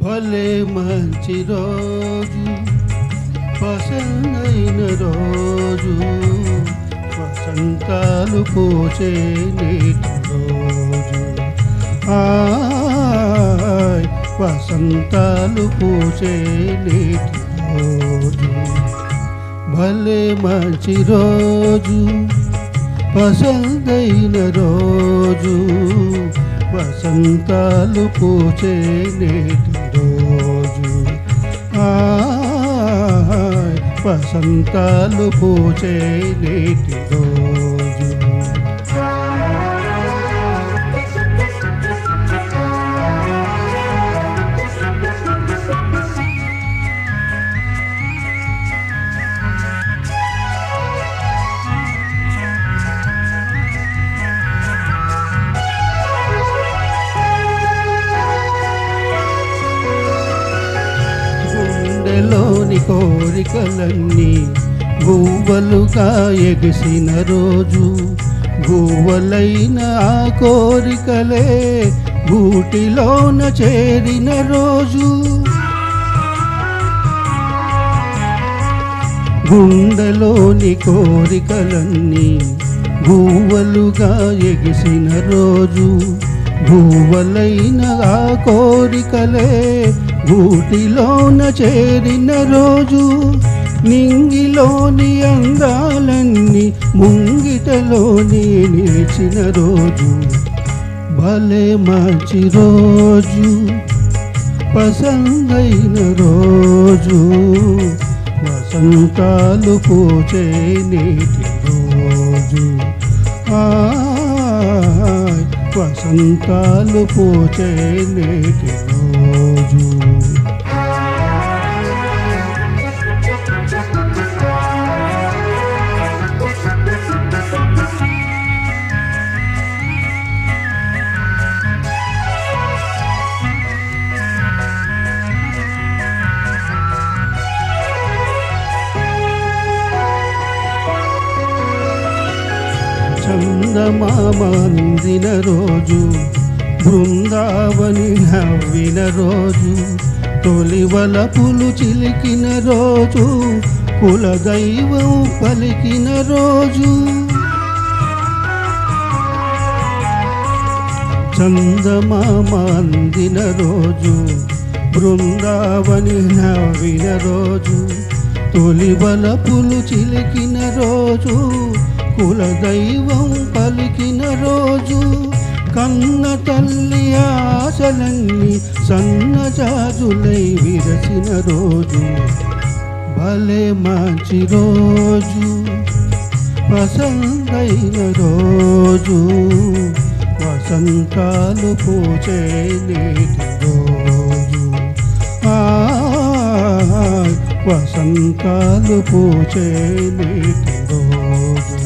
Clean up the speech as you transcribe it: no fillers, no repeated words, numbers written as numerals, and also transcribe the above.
భలే మంచి రోజు, పసందైన రోజు, వసంతాలు పూచే నేటి రోజు. వసంతాలు పూచే నేటి రోజు. భలే మంచి రోజు, పసందైన రోజు, వసంతాలు పూచే నేటి రోజు. వసంతాలు పూచే నేటి రోజు. గుండెలోని కోరికలన్నీ గువ్వలుగా ఎగిసిన రోజు. గువ్వలైన ఆ కోరికలే గూటిలోన చేరిన రోజు. గుండెలోని కోరికలన్నీ గువ్వలుగా ఎగిసిన రోజు. గువ్వలైన ఆ కోరికలే గూటిలోన చేరిన రోజు. నింగిలోని అందాలన్నీ ముంగిటలోని నిలిచిన రోజు. భలే మంచి రోజు, పసందైన రోజు, వసంతాలు పూచే నేటి రోజు. వసంతాలు పూచే నేటి రోజు. చందమామ అందిన రోజు, బృందావని నవ్విన రోజు, తొలి వలపులు చిలికిన రోజు, కులదైవం పలికిన రోజు. చందమామ అందిన రోజు, బృందావని నవ్విన రోజు, తొలి వలపులు చిలికిన రోజు, కులదైవం పలికిన రోజు. కన్న తల్లి ఆశలన్నీ సన్నజాజులై విరసిన రోజు. భలే మంచి రోజు, పసందైన రోజు, వసంతాలు పూచే నేటి రోజు. వసంతాలు పూచే నేటి రోజు.